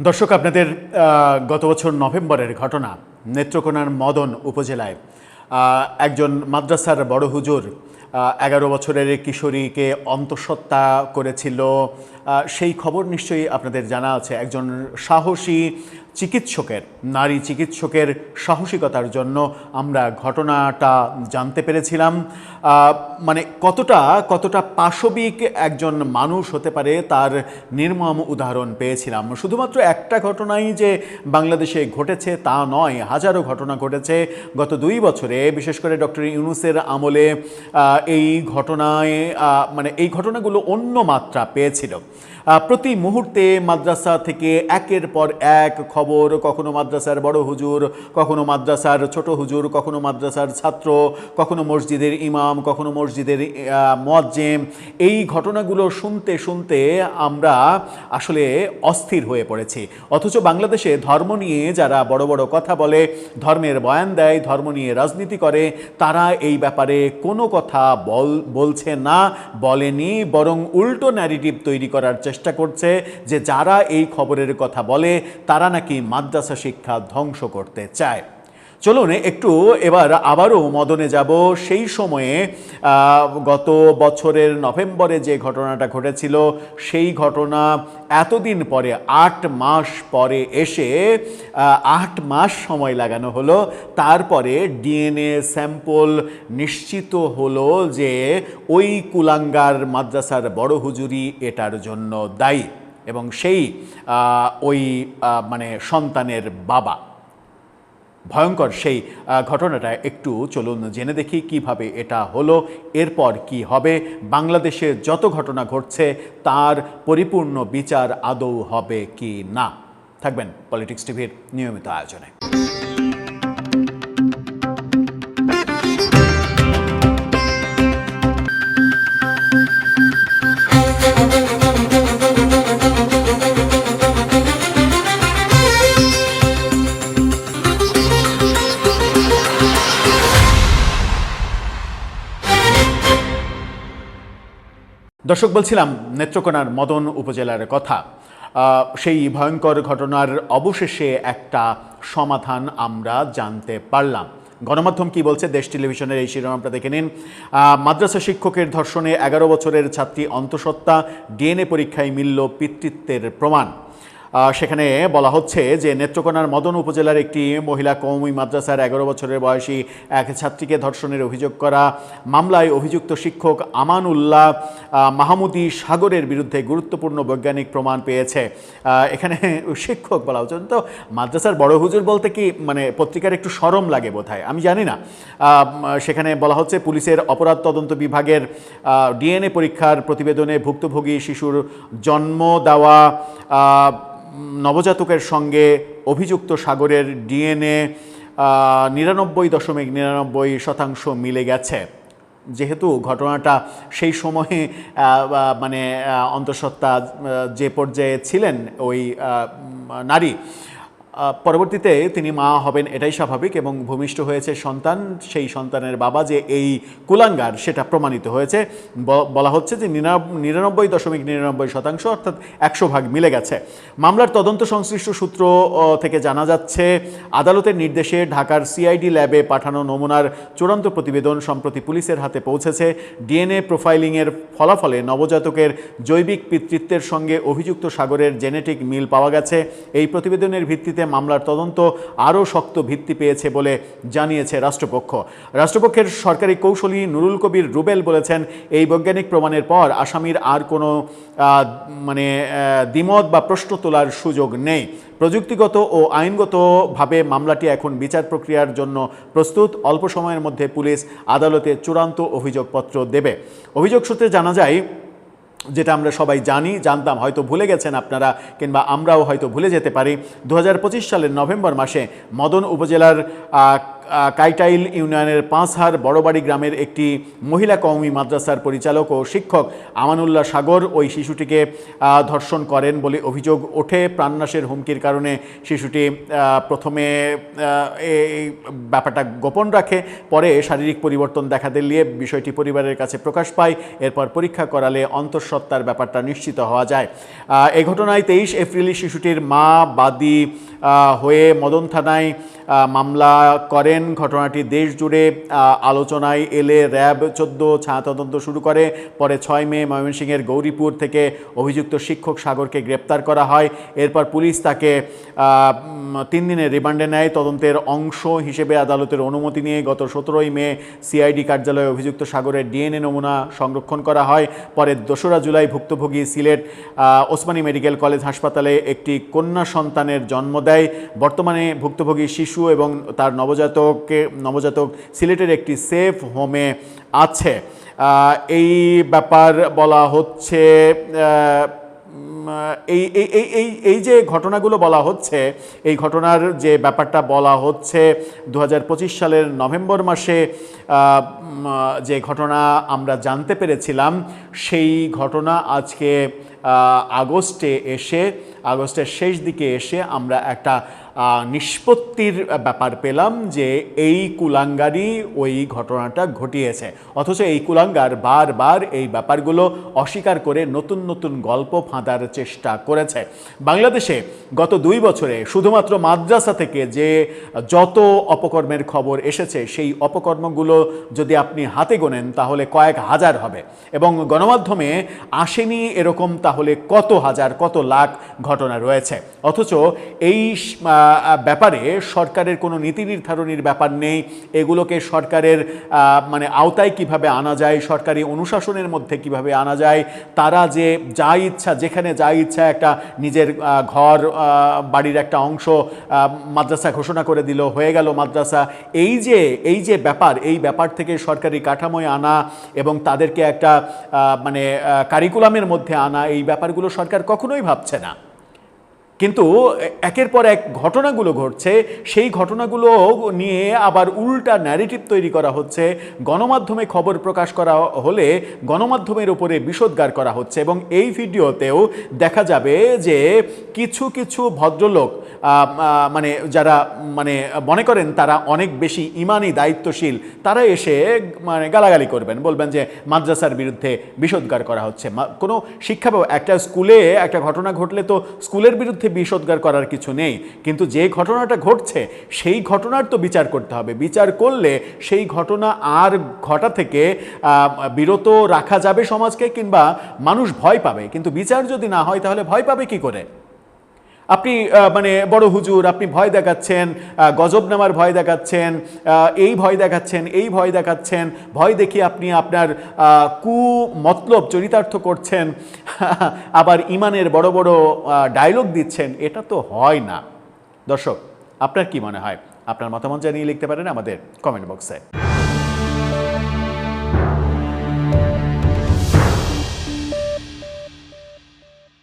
দর্শক, আপনাদের গত বছর নভেম্বরের ঘটনা। নেত্রকোনার মদন উপজেলায় একজন মাদ্রাসার বড় হুজুর 11 বছরের কিশোরীকে অন্তঃসত্ত্বা করেছিল। সেই খবর নিশ্চয়ই আপনাদের জানা আছে। একজন সাহসী চিকিৎসকের, নারী চিকিৎসকের সাহসিকতার জন্য আমরা ঘটনাটা জানতে পেরেছিলাম। মানে কতটা পাশবিক একজন মানুষ হতে পারে তার নির্মম উদাহরণ পেয়েছিলাম। শুধুমাত্র একটা ঘটনাই যে বাংলাদেশে ঘটেছে তা নয়, হাজারো ঘটনা ঘটেছে গত 2 বছরে, বিশেষ করে ডক্টর ইউনূসের আমলে এই ঘটনায় এই ঘটনাগুলো অন্য মাত্রা পেয়েছিল। প্রতি মুহূর্তে মাদ্রাসা থেকে একের পর এক খবর, কখনো মাদ্রাসার বড় হুজুর, কখনো মাদ্রাসার ছোট হুজুর, কখনো মাদ্রাসার ছাত্র, কখনো মসজিদের ইমাম, কখনো মসজিদের মুয়াজ্জিম। এই ঘটনাগুলো শুনতে শুনতে আমরা আসলে অস্থির হয়ে পড়েছি। অথচ বাংলাদেশে ধর্ম নিয়ে যারা বড় বড় কথা বলে, ধর্মের বয়ান দেয়, ধর্ম নিয়ে রাজনীতি করে, তারা এই ব্যাপারে কোনো কথা বলছে না, বলেনি, বরং উল্টো ন্যারেটিভ তৈরি করার চেষ্টা করছে যে যারা এই খবরের কথা বলে তারা নাকি মাদ্রাসা শিক্ষা ধ্বংস করতে চায়। চলুন একটু এবার আবারও মদনে যাব। সেই সময়ে গত বছরের নভেম্বরে যে ঘটনাটা ঘটেছিল, সেই ঘটনা এতদিন পরে 8 মাস পরে এসে 8 মাস সময় লাগানো হলো। তারপরে ডিএনএ স্যাম্পল নিশ্চিত হলো যে ওই কুলাঙ্গার মাদ্রাসার বড় হুজুরি এটার জন্য দায়ী এবং সেই ওই সন্তানের বাবা। ভয়ঙ্কর সেই ঘটনাটা একটু চলুন জেনে দেখি কিভাবে এটা হলো, এরপর কি হবে, বাংলাদেশে যত ঘটনা ঘটছে তার পরিপূর্ণ বিচার আদৌ হবে কি না। থাকবেন পলিটিক্স টিভির নিয়মিত আয়োজনে। দর্শক, বলছিলাম নেত্রকোনার মদন উপজেলার কথা। সেই ভয়ঙ্কর ঘটনার অবশেষে একটা সমাধান আমরা জানতে পারলাম। গণমাধ্যম কি বলছে, দেশ টেলিভিশনের এই শিরোনামটা দেখে নিন। মাদ্রাসা শিক্ষকের ধর্ষণে 11 বছরের ছাত্রী অন্তঃসত্ত্বা, ডিএনএ পরীক্ষায় মিলল পিতৃত্বের প্রমাণ। সেখানে বলা হচ্ছে যে নেত্রকোনার মদন উপজেলার একটি মহিলা কওমি মাদ্রাসার 11 বছরের বয়সী এক ছাত্রীকে ধর্ষণের অভিযোগ করা মামলায় অভিযুক্ত শিক্ষক আমানুল্লাহ মাহমুদি সাগরের বিরুদ্ধে গুরুত্বপূর্ণ বৈজ্ঞানিক প্রমাণ পেয়েছে। এখানে শিক্ষক বলা হচ্ছে, তো মাদ্রাসার বড় হুজুর বলতে কি পত্রিকার একটু শরম লাগে বোধহয়, আমি জানি না। সেখানে বলা হচ্ছে পুলিশের অপরাধ তদন্ত বিভাগের ডিএনএ পরীক্ষার প্রতিবেদনে ভুক্তভোগী শিশুর জন্ম দেওয়া নবজাতকের সঙ্গে অভিযুক্ত সাগরের ডিএনএ 99.99% মিলে গেছে। যেহেতু ঘটনাটা সেই সময়ে অন্তঃসত্ত্বা যে পর্যায়ে ছিলেন ওই নারী, পরবর্তীতে তিনি মা হবেন এটাই স্বাভাবিক, এবং ভূমিষ্ঠ হয়েছে সন্তান। সেই সন্তানের বাবা যে এই কুলাঙ্গার সেটা প্রমাণিত হয়েছে। বলা হচ্ছে যে 99.99% অর্থাৎ 100 ভাগ মিলে গেছে। মামলার তদন্ত সংশ্লিষ্ট সূত্র থেকে জানা যাচ্ছে, আদালতের নির্দেশে ঢাকার সিআইডি ল্যাবে পাঠানো নমুনার চূড়ান্ত প্রতিবেদন সম্প্রতি পুলিশের হাতে পৌঁছেছে। ডিএনএ প্রোফাইলিংয়ের ফলাফলে নবজাতকের জৈবিক পিতৃত্বের সঙ্গে অভিযুক্ত সাগরের জেনেটিক মিল পাওয়া গেছে। এই প্রতিবেদনের ভিত্তিতে মামলার তদন্ত আরও শক্ত ভিত্তি পেয়েছে বলে জানিয়েছে রাষ্ট্রপক্ষ। রাষ্ট্রপক্ষের সরকারি কৌঁসুলি নুরুল কবির রুবেল বলেছেন, এই বৈজ্ঞানিক প্রমাণের পর আসামির আর কোনো দ্বিমত বা প্রশ্ন তোলার সুযোগ নেই। প্রযুক্তিগত ও আইনগতভাবে মামলাটি এখন বিচার প্রক্রিয়ার জন্য প্রস্তুত। অল্প সময়ের মধ্যে পুলিশ আদালতে চূড়ান্ত অভিযোগপত্র দেবে। অভিযোগ সূত্রে জানা যায়, যেটা আমরা সবাই জানতাম, হয়তো ভুলে গেছেন আপনারা, কিংবা আমরাও হয়তো ভুলে যেতে পারি, 2025 সালের নভেম্বর মাসে মদন উপজেলার কাইটাইল ইউনিয়নের পাঁচহার বড়বাড়ি গ্রামের একটি মহিলা কওমি মাদ্রাসার পরিচালক ও শিক্ষক আমানুল্লাহ সাগর ওই শিশুটিকে ধর্ষণ করেন বলে অভিযোগ ওঠে। প্রাণনাশের হুমকির কারণে শিশুটি প্রথমে এই ব্যাপারটা গোপন রাখে, পরে শারীরিক পরিবর্তন দেখা দিলে বিষয়টি পরিবারের কাছে প্রকাশ পায়। এরপর পরীক্ষা করালে অন্তঃসত্ত্বার ব্যাপারটা নিশ্চিত হওয়া যায়। এই ঘটনায় 23 এপ্রিল শিশুটির মা বাদী হয়ে মদন থানায় মামলা করেন। ঘটনাটি দেশ জুড়ে আলোচনায় এলে র্যাব 14 ছায়া তদন্ত শুরু করে। পরে 6 মে ময়মনসিংহের গৌরীপুর থেকে অভিযুক্ত শিক্ষক সাগরকে গ্রেপ্তার করা হয়। এরপর পুলিশ তাকে 3 দিনের রিমান্ডে নেয়। তদন্তের অংশ হিসেবে আদালতের অনুমতি নিয়ে গত 17 মে সিআইডি কার্যালয়ে অভিযুক্ত সাগরের ডিএনএ নমুনা সংরক্ষণ করা হয়। পরে 2রা জুলাই ভুক্তভোগী সিলেট ওসমানী মেডিকেল কলেজ হাসপাতালে একটি কন্যা সন্তানের জন্ম দেয়। বর্তমানে ভুক্তভোগী শিশু এবং তার নবজাতক সিলেটের একটি সেফ হোমে আছে। এই ব্যাপার বলা হচ্ছে, এই যে ঘটনাগুলো বলা হচ্ছে, এই ঘটনার যে ব্যাপারটা বলা হচ্ছে 2025 সালের নভেম্বর মাসে যে ঘটনা আমরা জানতে পেরেছিলাম, সেই ঘটনা আজকে আগস্টের শেষ দিকে এসে আমরা একটা নিষ্পত্তির ব্যাপার পেলাম যে এই কুলাঙ্গারই ওই ঘটনাটা ঘটিয়েছে। অথচ এই কুলাঙ্গার বারবার এই ব্যাপারগুলো অস্বীকার করে নতুন নতুন গল্প ফাঁদার চেষ্টা করেছে। বাংলাদেশে গত 2 বছরে শুধুমাত্র মাদ্রাসা থেকে যে যত অপকর্মের খবর এসেছে, সেই অপকর্মগুলো যদি আপনি হাতে গোনেন তাহলে কয়েক হাজার হবে, এবং গণমাধ্যমে আসেনি এরকম তাহলে কত হাজার কত লাখ ঘটনা রয়েছে। অথচ এই ব্যাপারে সরকারের কোনো নীতি নির্ধারণের ব্যাপার নেই। এগুলোকে সরকারের আওতায় কিভাবে আনা যায়, সরকারি অনুশাসনের মধ্যে কিভাবে আনা যায়, তারা যে যা ইচ্ছা যেখানে যা ইচ্ছা একটা নিজের ঘর বাড়ির একটা অংশ মাদ্রাসা ঘোষণা করে দিল, হয়ে গেল মাদ্রাসা। এই যে ব্যাপার, এই ব্যাপার থেকে সরকারি কাঠামোয় আনা এবং তাদেরকে একটা কারিকুলামের মধ্যে আনা, এই ব্যাপারগুলো সরকার কখনোই ভাবছে না। কিন্তু একের পর এক ঘটনাগুলো ঘটছে, সেই ঘটনাগুলো নিয়ে আবার উল্টা ন্যারেটিভ তৈরি করা হচ্ছে। গণমাধ্যমে খবর প্রকাশ করা হলে গণমাধ্যমের উপরে বিষোদ্গার করা হচ্ছে, এবং এই ভিডিওতেও দেখা যাবে যে কিছু কিছু ভদ্রলোক যারা মনে করেন তারা অনেক বেশি ইমানি দায়িত্বশীল, তারা এসে গালাগালি করবেন, বলবেন যে মাদ্রাসার বিরুদ্ধে বিষোদ্গার করা হচ্ছে। কোনো শিক্ষা একটা স্কুলে একটা ঘটনা ঘটলে তো স্কুলের বিরুদ্ধে বিষোদ্গার করার কিছু নেই, কিন্তু যে ঘটনাটা ঘটছে সেই ঘটনার তো বিচার করতে হবে। বিচার করলে সেই ঘটনা আর ঘটা থেকে বিরত রাখা যাবে সমাজকে, কিংবা মানুষ ভয় পাবে। কিন্তু বিচার যদি না হয় তাহলে ভয় পাবে কি করে? আপনি বড় হুজুর, আপনি ভয় দেখাচ্ছেন, গজব নামার ভয় দেখাচ্ছেন, এই ভয় দেখাচ্ছেন, ভয় দেখিয়ে আপনি আপনার মতলব চরিতার্থ করছেন, আবার ইমানের বড় বড় ডায়লগ দিচ্ছেন। এটা তো হয় না। দর্শক, আপনার কি মনে হয়? আপনার মতামত জানিয়ে লিখতে পারেন আমাদের কমেন্ট বক্সে।